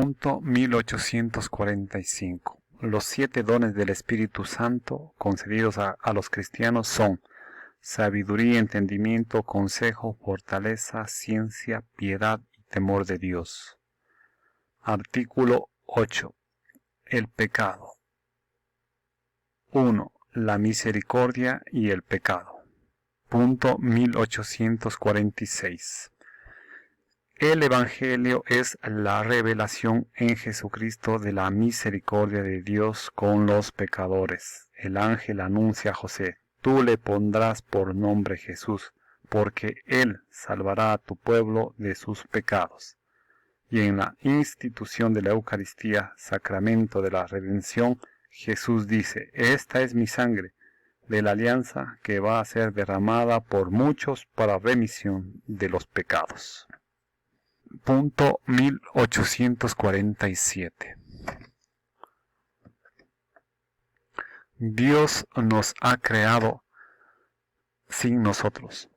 Punto 1845. Los 7 dones del Espíritu Santo concedidos a los cristianos son sabiduría, entendimiento, consejo, fortaleza, ciencia, piedad y temor de Dios. Artículo 8. El pecado. 1. La misericordia y el pecado. Punto 1846. El Evangelio es la revelación en Jesucristo de la misericordia de Dios con los pecadores. El ángel anuncia a José: tú le pondrás por nombre Jesús, porque él salvará a tu pueblo de sus pecados. Y en la institución de la Eucaristía, sacramento de la redención, Jesús dice: esta es mi sangre de la alianza que va a ser derramada por muchos para remisión de los pecados. Punto 1847. Dios nos ha creado sin nosotros,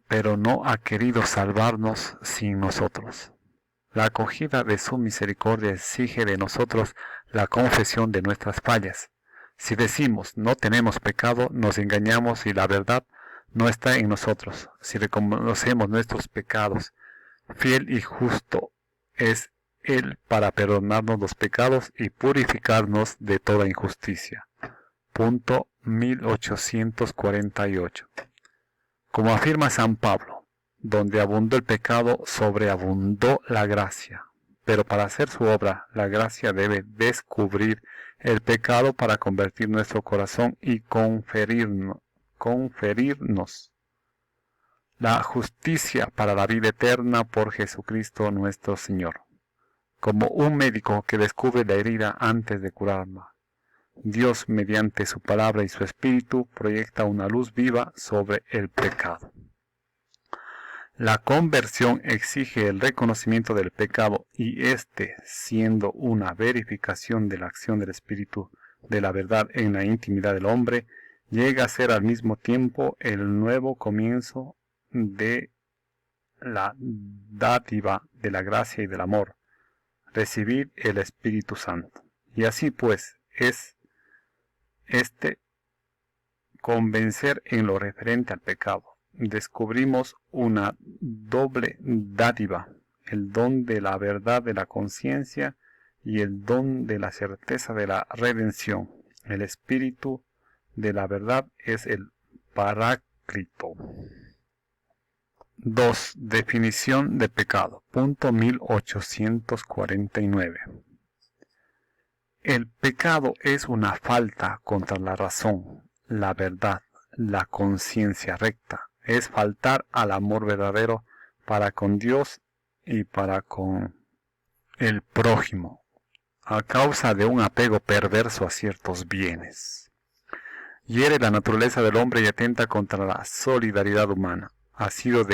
pero no ha querido salvarnos sin nosotros. La acogida de su misericordia exige de nosotros la confesión de nuestras fallas. Si decimos no tenemos pecado, nos engañamos y la verdad no está en nosotros. Si reconocemos nuestros pecados, fiel y justo es Él para perdonarnos los pecados y purificarnos de toda injusticia. Punto 1848. Como afirma San Pablo, donde abundó el pecado, sobreabundó la gracia. Pero para hacer su obra, la gracia debe descubrir el pecado para convertir nuestro corazón y conferirnos la justicia para la vida eterna por Jesucristo nuestro Señor. Como un médico que descubre la herida antes de curarla, Dios, mediante su palabra y su espíritu, proyecta una luz viva sobre el pecado. La conversión exige el reconocimiento del pecado y siendo una verificación de la acción del Espíritu de la verdad en la intimidad del hombre, llega a ser al mismo tiempo el nuevo comienzo de la dádiva de la gracia y del amor, recibir el Espíritu Santo. Y así pues es convencer en lo referente al pecado. Descubrimos una doble dádiva, el don de la verdad de la conciencia y el don de la certeza de la redención. El espíritu de la verdad es el Paráclito. 2. Definición de pecado. Punto 1849. El pecado es una falta contra la razón, la verdad, la conciencia recta. Es faltar al amor verdadero para con Dios y para con el prójimo, a causa de un apego perverso a ciertos bienes. Hiere la naturaleza del hombre y atenta contra la solidaridad humana. Ha sido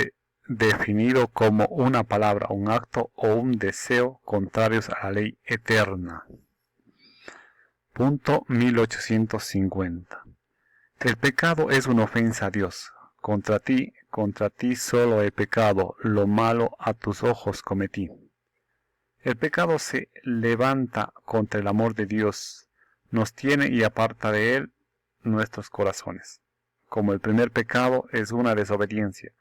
definido como una palabra, un acto o un deseo contrarios a la ley eterna. Punto 1850. El pecado es una ofensa a Dios. Contra ti solo he pecado, lo malo a tus ojos cometí. El pecado se levanta contra el amor de Dios, nos tiene y aparta de Él nuestros corazones. Como el primer pecado es una desobediencia,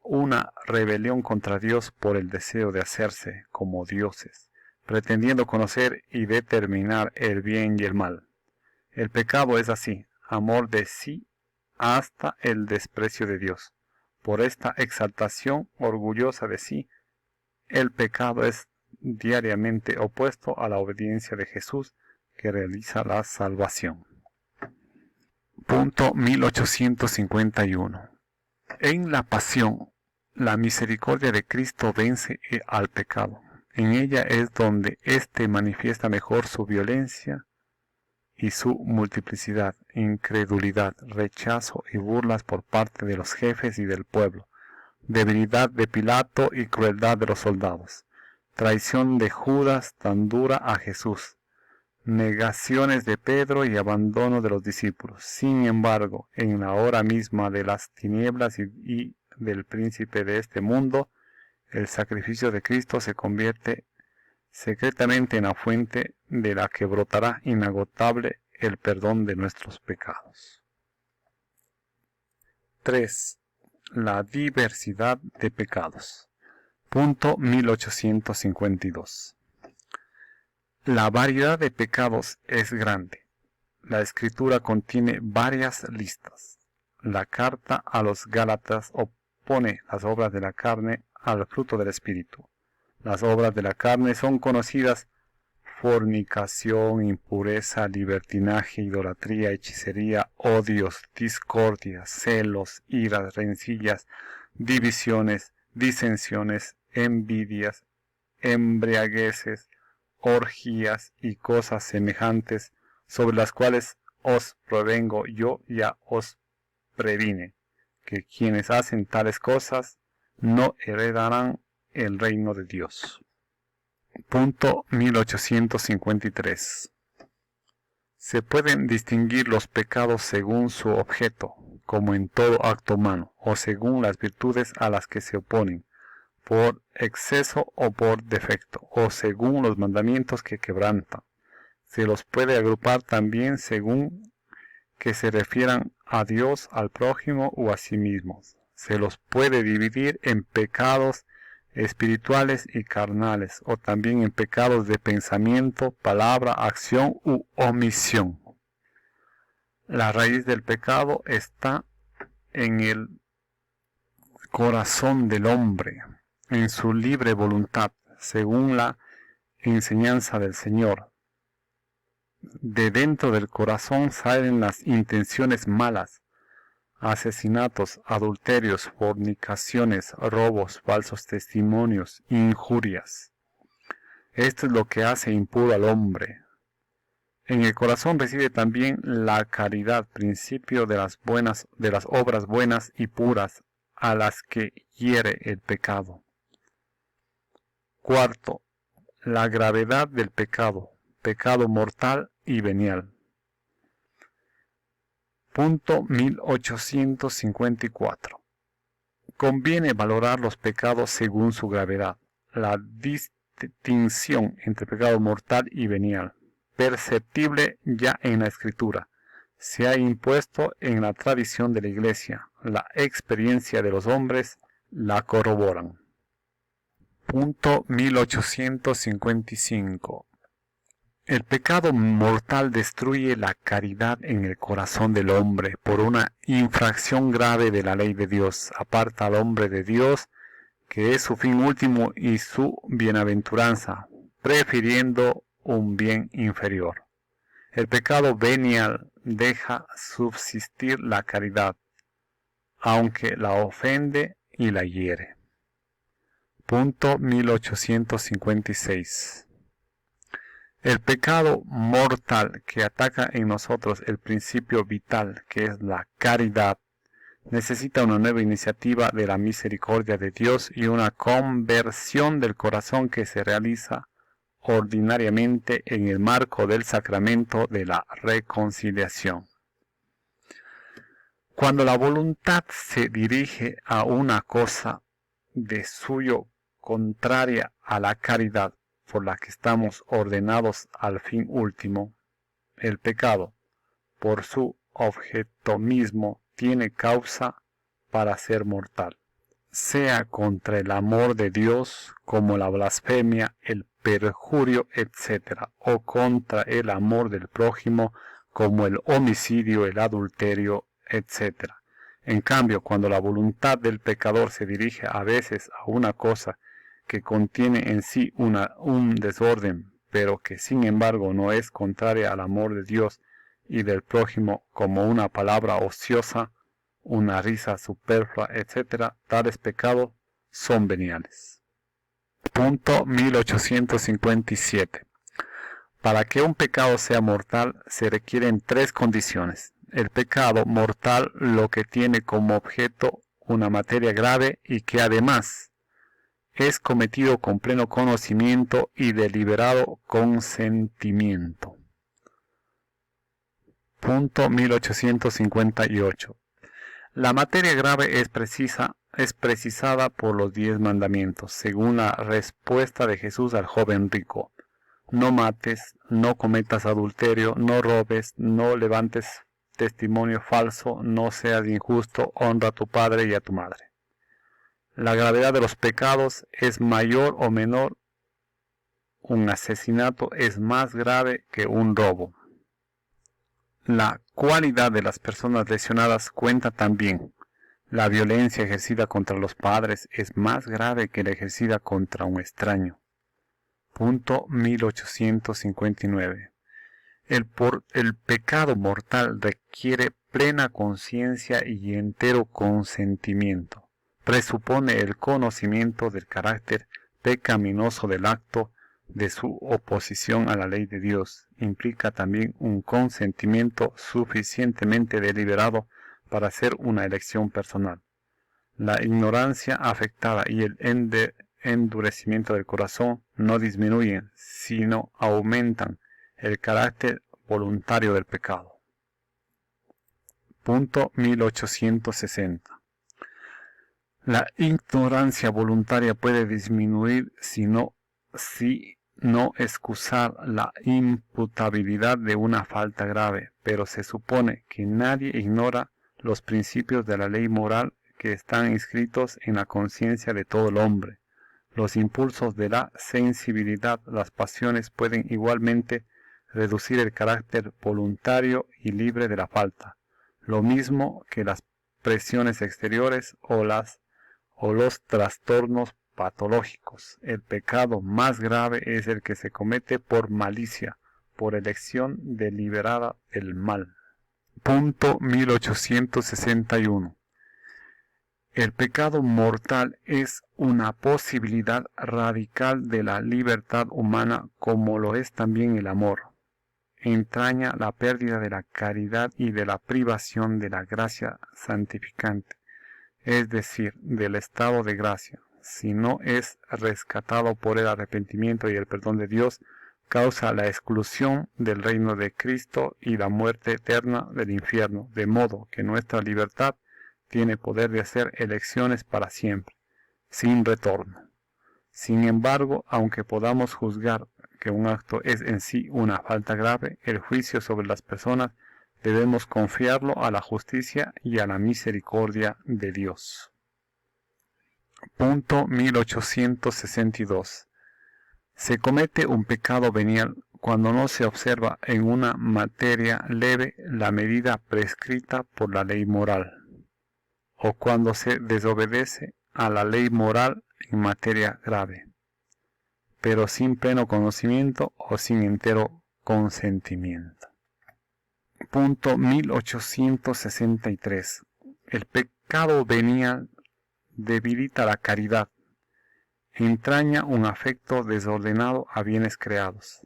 una rebelión contra Dios por el deseo de hacerse como dioses, pretendiendo conocer y determinar el bien y el mal. El pecado es así, amor de sí hasta el desprecio de Dios. Por esta exaltación orgullosa de sí, el pecado es diariamente opuesto a la obediencia de Jesús que realiza la salvación. Punto 1851. En la pasión, la misericordia de Cristo vence al pecado. En ella es donde éste manifiesta mejor su violencia y su multiplicidad, incredulidad, rechazo y burlas por parte de los jefes y del pueblo, debilidad de Pilato y crueldad de los soldados, traición de Judas tan dura a Jesús, negaciones de Pedro y abandono de los discípulos. Sin embargo, en la hora misma de las tinieblas y del príncipe de este mundo, El sacrificio de Cristo se convierte secretamente en la fuente de la que brotará inagotable el perdón de nuestros pecados. 3. La diversidad de pecados. Punto 1852. La variedad de pecados es grande. La Escritura contiene varias listas. La carta a los Gálatas opone las obras de la carne al fruto del Espíritu. Las obras de la carne son conocidas: fornicación, impureza, libertinaje, idolatría, hechicería, odios, discordias, celos, iras, rencillas, divisiones, disensiones, envidias, embriagueces, orgías y cosas semejantes, sobre las cuales os prevengo, yo ya os previne, que quienes hacen tales cosas no heredarán el reino de Dios. Punto 1853. Se pueden distinguir los pecados según su objeto, como en todo acto humano, o según las virtudes a las que se oponen, por exceso o por defecto, o según los mandamientos que quebrantan. Se los puede agrupar también según que se refieran a Dios, al prójimo o a sí mismos. Se los puede dividir en pecados espirituales y carnales, o también en pecados de pensamiento, palabra, acción u omisión. La raíz del pecado está en el corazón del hombre, en su libre voluntad, según la enseñanza del Señor. De dentro del corazón salen las intenciones malas, asesinatos, adulterios, fornicaciones, robos, falsos testimonios, injurias. Esto es lo que hace impuro al hombre. En el corazón reside también la caridad, principio de las obras buenas y puras, a las que hiere el pecado. 4. La gravedad del pecado, pecado mortal y venial. Punto 1854. Conviene valorar los pecados según su gravedad. La distinción entre pecado mortal y venial, perceptible ya en la Escritura, se ha impuesto en la tradición de la Iglesia. La experiencia de los hombres la corroboran. Punto 1855. El pecado mortal destruye la caridad en el corazón del hombre por una infracción grave de la ley de Dios. Aparta al hombre de Dios, que es su fin último y su bienaventuranza, prefiriendo un bien inferior. El pecado venial deja subsistir la caridad, aunque la ofende y la hiere. Punto 1856. El pecado mortal que ataca en nosotros el principio vital, que es la caridad, necesita una nueva iniciativa de la misericordia de Dios y una conversión del corazón que se realiza ordinariamente en el marco del sacramento de la reconciliación. Cuando la voluntad se dirige a una cosa de suyo contraria a la caridad por la que estamos ordenados al fin último, el pecado, por su objeto mismo, tiene causa para ser mortal, sea contra el amor de Dios, como la blasfemia, el perjurio, etc., o contra el amor del prójimo, como el homicidio, el adulterio, etc. En cambio, cuando la voluntad del pecador se dirige a veces a una cosa que contiene en sí un desorden, pero que sin embargo no es contraria al amor de Dios y del prójimo, como una palabra ociosa, una risa superflua, etc., tales pecados son veniales. Punto 1857. Para que un pecado sea mortal se requieren 3 condiciones. El pecado mortal lo que tiene como objeto una materia grave y que además es cometido con pleno conocimiento y deliberado consentimiento. Punto 1858. La materia grave es precisa es precisada por los 10 mandamientos, según la respuesta de Jesús al joven rico. No mates, no cometas adulterio, no robes, no levantes testimonio falso, no seas injusto, honra a tu padre y a tu madre. La gravedad de los pecados es mayor o menor. Un asesinato es más grave que un robo. La cualidad de las personas lesionadas cuenta también. La violencia ejercida contra los padres es más grave que la ejercida contra un extraño. Punto 1859. El pecado mortal requiere plena conciencia y entero consentimiento. Presupone el conocimiento del carácter pecaminoso del acto, de su oposición a la ley de Dios. Implica también un consentimiento suficientemente deliberado para hacer una elección personal. La ignorancia afectada y el endurecimiento del corazón no disminuyen, sino aumentan el carácter voluntario del pecado. Punto 1860. La ignorancia voluntaria puede disminuir si no excusar la imputabilidad de una falta grave, pero se supone que nadie ignora los principios de la ley moral que están inscritos en la conciencia de todo el hombre. Los impulsos de la sensibilidad, las pasiones pueden igualmente reducir el carácter voluntario y libre de la falta, lo mismo que las presiones exteriores o los trastornos patológicos. El pecado más grave es el que se comete por malicia, por elección deliberada del mal. Punto 1861. El pecado mortal es una posibilidad radical de la libertad humana, como lo es también el amor. Entraña la pérdida de la caridad y de la privación de la gracia santificante, es decir, del estado de gracia. Si no es rescatado por el arrepentimiento y el perdón de Dios, causa la exclusión del reino de Cristo y la muerte eterna del infierno, de modo que nuestra libertad tiene poder de hacer elecciones para siempre, sin retorno. Sin embargo, aunque podamos juzgar que un acto es en sí una falta grave, el juicio sobre las personas debemos confiarlo a la justicia y a la misericordia de Dios. Punto 1862. Se comete un pecado venial cuando no se observa en una materia leve la medida prescrita por la ley moral, o cuando se desobedece a la ley moral en materia grave, pero sin pleno conocimiento o sin entero consentimiento. Punto 1863. El pecado venial debilita la caridad, entraña un afecto desordenado a bienes creados,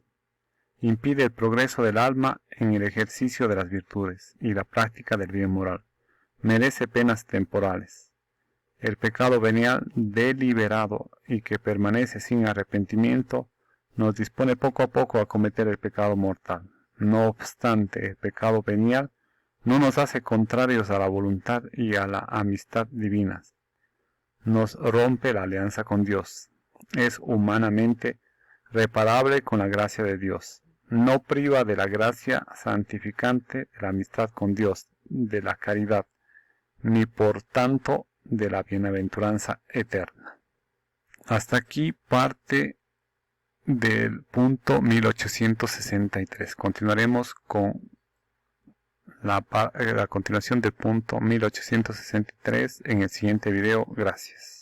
impide el progreso del alma en el ejercicio de las virtudes y la práctica del bien moral, merece penas temporales. El pecado venial deliberado y que permanece sin arrepentimiento nos dispone poco a poco a cometer el pecado mortal. No obstante, el pecado venial no nos hace contrarios a la voluntad y a la amistad divinas. Nos rompe la alianza con Dios. Es humanamente reparable con la gracia de Dios. No priva de la gracia santificante, de la amistad con Dios, de la caridad, ni por tanto de la bienaventuranza eterna. Hasta aquí parte del punto 1863. Continuaremos con la continuación del punto 1863 en el siguiente video. Gracias.